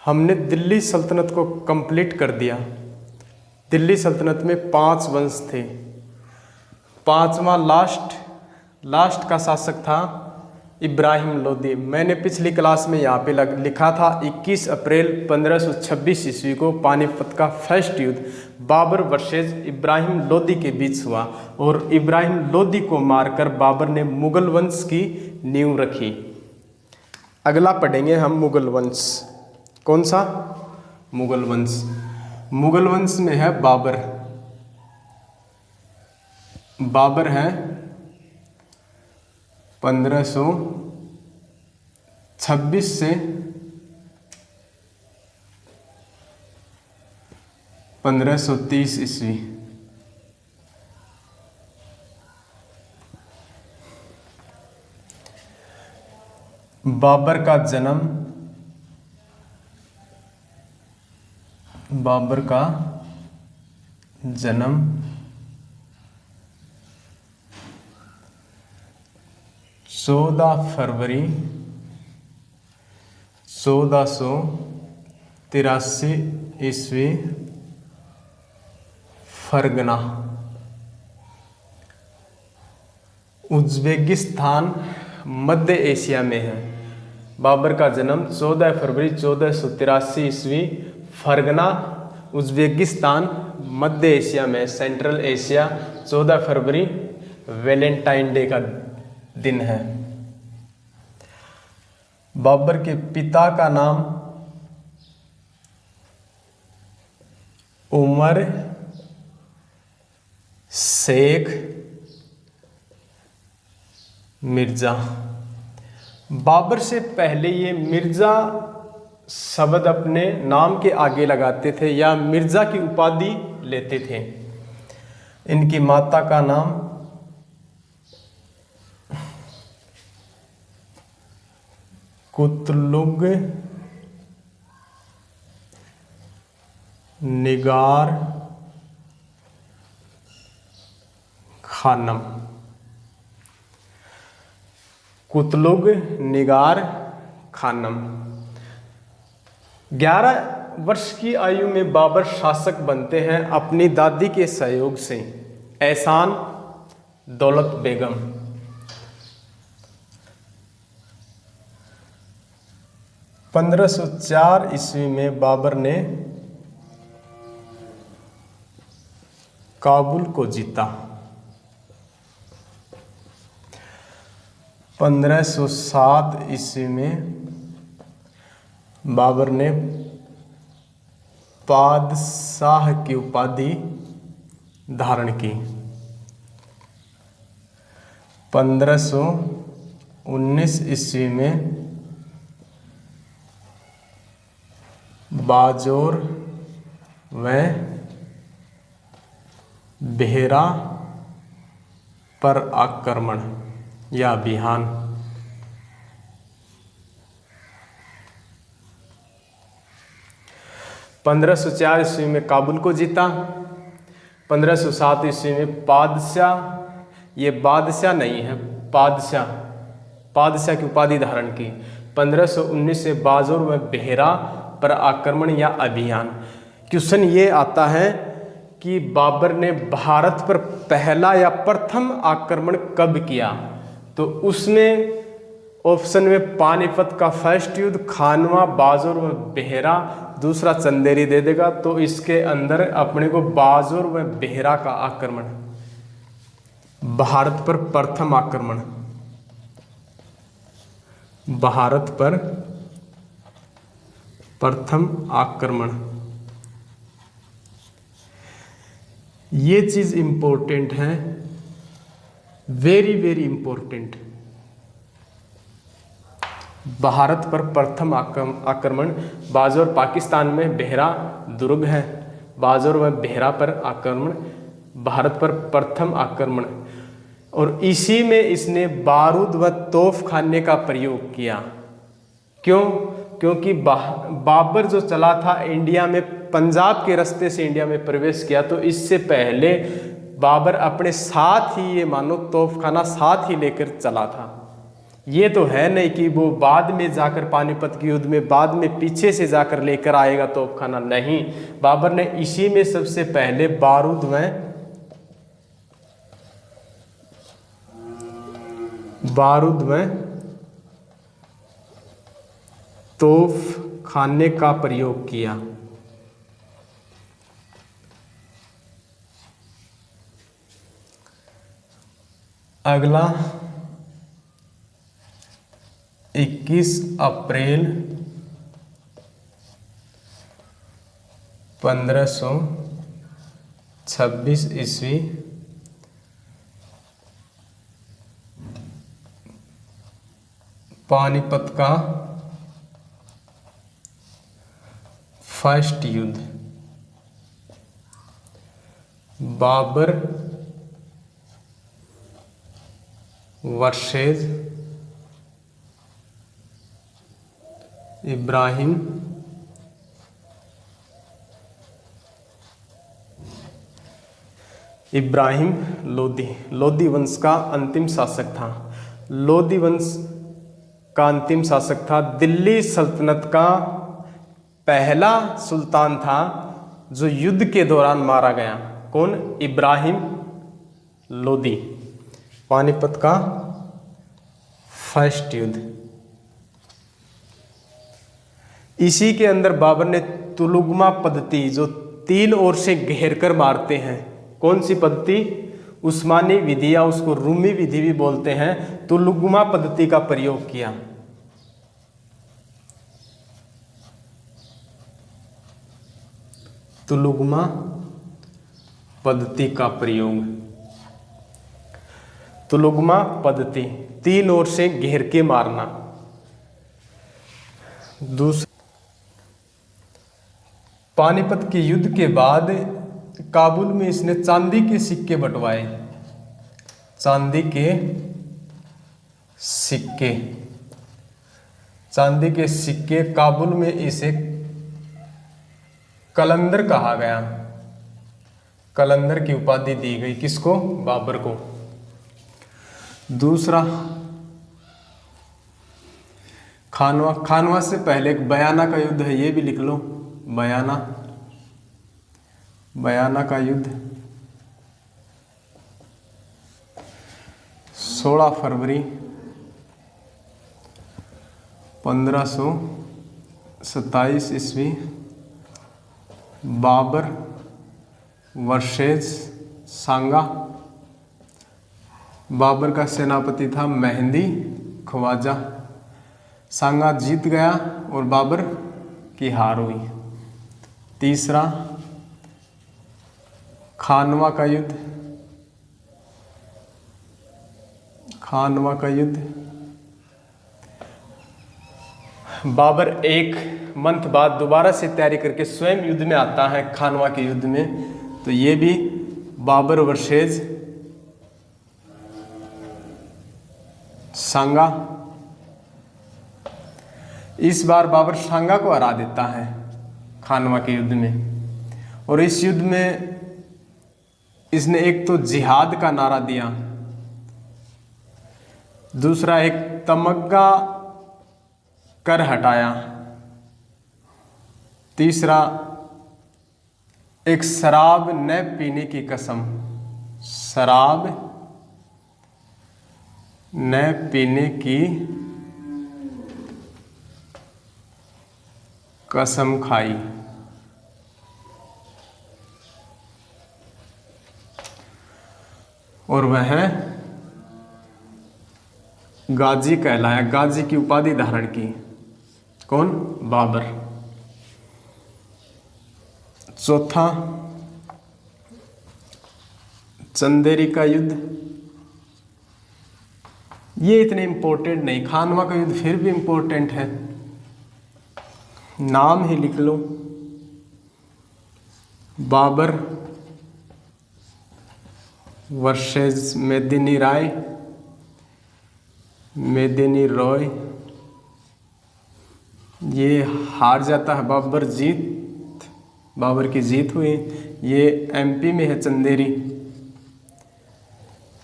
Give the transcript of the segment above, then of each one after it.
हमने दिल्ली सल्तनत को कंप्लीट कर दिया। दिल्ली सल्तनत में 5 वंश थे। 5वां लास्ट का शासक था इब्राहिम लोदी। मैंने पिछली क्लास में यहाँ पे लिखा था 21 अप्रैल 1526 ईस्वी को पानीपत का फर्स्ट युद्ध बाबर वर्सेस इब्राहिम लोदी के बीच हुआ और इब्राहिम लोदी को मारकर बाबर ने मुगल वंश की नींव रखी। अगला पढ़ेंगे हम मुगल वंश। कौन सा? मुगल वंश। मुगल वंश में है बाबर। बाबर है 1526 से 1530 ईस्वी। बाबर का जन्म 14 फरवरी 1483 ईस्वी फरगना उज्बेकिस्तान मध्य एशिया में है। बाबर का जन्म 14 फरवरी 1483 ईस्वी फरगना उज्बेकिस्तान मध्य एशिया में, सेंट्रल एशिया। 14 फरवरी वैलेंटाइन डे का दिन है। बाबर के पिता का नाम उमर शेख मिर्जा। बाबर से पहले ये मिर्जा शब्द अपने नाम के आगे लगाते थे या मिर्जा की उपाधि लेते थे। इनकी माता का नाम कुतलुग निगार खानम। कुतलुग निगार खानम। 11 वर्ष की आयु में बाबर शासक बनते हैं अपनी दादी के सहयोग से, एहसान दौलत बेगम। 1504 ईस्वी में बाबर ने काबुल को जीता। 1507 ईस्वी में बाबर ने बादशाह की उपाधि धारण की। 1519 ईस्वी में बाजोर व बेहरा पर आक्रमण या अभियान। 1504 ईस्वी में काबुल को जीता। 1507 ईस्वी में बादशाह, ये बादशाह नहीं है, बादशाह की उपाधि धारण की। 1519 से बाजोर व बेहरा पर आक्रमण या अभियान। क्वेश्चन ये आता है कि बाबर ने भारत पर पहला या प्रथम आक्रमण कब किया? तो उसमें ऑप्शन में पानीपत का फर्स्ट युद्ध, खानवा, बाजोर व बेहरा, दूसरा चंदेरी दे देगा। तो इसके अंदर अपने को बाजोर व बेहरा का आक्रमण, भारत पर प्रथम आक्रमण, भारत पर प्रथम आक्रमण, ये चीज इंपॉर्टेंट है, वेरी वेरी इंपॉर्टेंट। भारत पर प्रथम आक्रमण, बाजोर पाकिस्तान में, बेहरा दुर्ग है, बाजोर व बेहरा पर आक्रमण, भारत पर प्रथम आक्रमण। और इसी में इसने बारूद व तोफ खाने का प्रयोग किया। क्यों? क्योंकि बाबर जो चला था इंडिया में, पंजाब के रास्ते से इंडिया में प्रवेश किया, तो इससे पहले बाबर अपने साथ ही, ये मानो तोफखाना साथ ही लेकर चला था। ये तो है नहीं कि वो बाद में जाकर पानीपत के युद्ध में बाद में पीछे से जाकर लेकर आएगा तोपखाना, नहीं। बाबर ने इसी में सबसे पहले बारूद में तोप खाने का प्रयोग किया। अगला 21 अप्रैल 1526 ईस्वी पानीपत का फर्स्ट युद्ध। बाबर वर्सेस इब्राहिम लोदी। लोदी वंश का अंतिम शासक था। लोदी वंश का अंतिम शासक था। दिल्ली सल्तनत का पहला सुल्तान था जो युद्ध के दौरान मारा गया। कौन? इब्राहिम लोदी। पानीपत का फर्स्ट युद्ध। इसी के अंदर बाबर ने तुलुगमा पद्धति, जो 3 ओर से घेर कर मारते हैं, कौन सी पद्धति? उस्मानी विधि या उसको रूमी विधि भी बोलते हैं। तुलुगमा पद्धति का प्रयोग किया। तुलुगमा पद्धति का प्रयोग। तुलुगमा पद्धति 3 ओर से घेर के मारना। दूसरा, पानीपत के युद्ध के बाद काबुल में इसने चांदी के सिक्के बंटवाए। चांदी के सिक्के काबुल में इसे कलंदर कहा गया। कलंदर की उपाधि दी गई। किसको? बाबर को। दूसरा, खानवा से पहले एक बयाना का युद्ध है, ये भी लिख लो। बयाना का युद्ध 16 फरवरी 1527 ईस्वी। बाबर वर्सेस सांगा। बाबर का सेनापति था मेहंदी ख्वाजा। सांगा जीत गया और बाबर की हार हुई। तीसरा, खानवा का युद्ध। बाबर 1 मंथ बाद दोबारा से तैयारी करके स्वयं युद्ध में आता है, खानवा के युद्ध में। तो ये भी बाबर वर्सेस सांगा। इस बार बाबर सांगा को हरा देता है खानवा के युद्ध में। और इस युद्ध में इसने एक तो जिहाद का नारा दिया, दूसरा एक तमग्गा कर हटाया, तीसरा एक शराब न पीने की कसम, शराब न पीने की कसम खाई। और वह गाजी कहलाया। गाजी की उपाधि धारण की। कौन? बाबर। चौथा, चंदेरी का युद्ध। ये इतने इंपॉर्टेंट नहीं, खानवा का युद्ध फिर भी इंपॉर्टेंट है, नाम ही लिख लो। बाबर वर्सेस मेदिनी रॉय। ये हार जाता है, बाबर की जीत हुई। ये एमपी में है चंदेरी।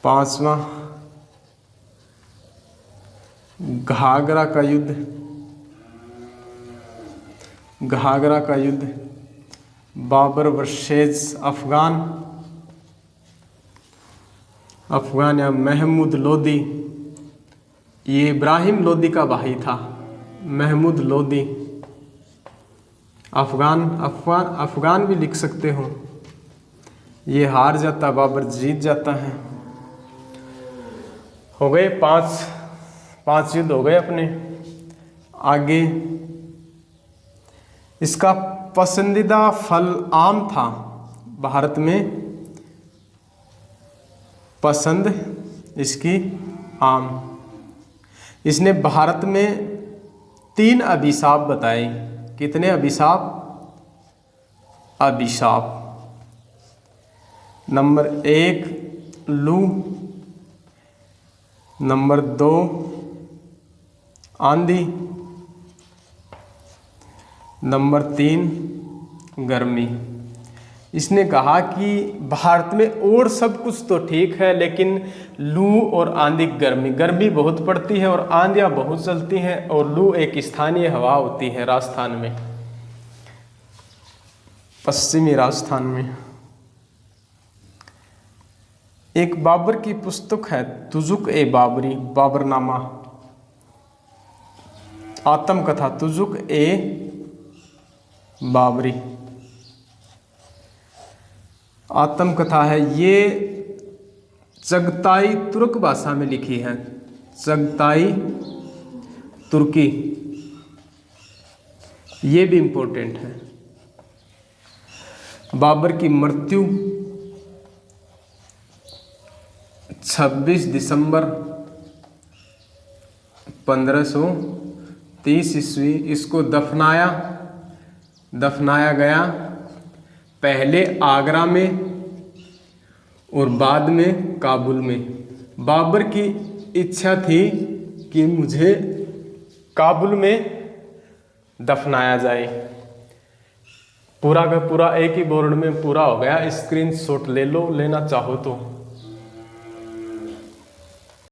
पांचवा, घाघरा का युद्ध, घाघरा का युद्ध, बाबर वर्सेस अफगान, अफगान या महमूद लोदी, ये इब्राहिम लोदी का भाई था, महमूद लोदी। अफगान भी लिख सकते हो। ये हार जाता, बाबर जीत जाता है। हो गए पांच युद्ध हो गए अपने। आगे इसका पसंदीदा फल आम था, भारत में पसंद इसकी आम। इसने भारत में 3 अभिशाप बताए। कितने अभिशाप? अभिशाप। नंबर 1 लू, नंबर 2 आंधी, नंबर 3 गर्मी। इसने कहा कि भारत में और सब कुछ तो ठीक है, लेकिन लू और आंधी, गर्मी बहुत पड़ती है और आंधियाँ बहुत चलती हैं, और लू एक स्थानीय हवा होती है राजस्थान में, पश्चिमी राजस्थान में। एक बाबर की पुस्तक है तुजुक ए बाबरी, बाबरनामा, आत्मकथा तुजुक ए बाबरी आत्मकथा है। ये चगताई तुर्क भाषा में लिखी है, चगताई तुर्की। ये भी इम्पोर्टेंट है। बाबर की मृत्यु 26 दिसंबर 1530 ईस्वी। इसको दफनाया गया पहले आगरा में और बाद में काबुल में। बाबर की इच्छा थी कि मुझे काबुल में दफनाया जाए। पूरा का पूरा एक ही बोर्ड में पूरा हो गया। स्क्रीनशॉट ले लो, लेना चाहो तो।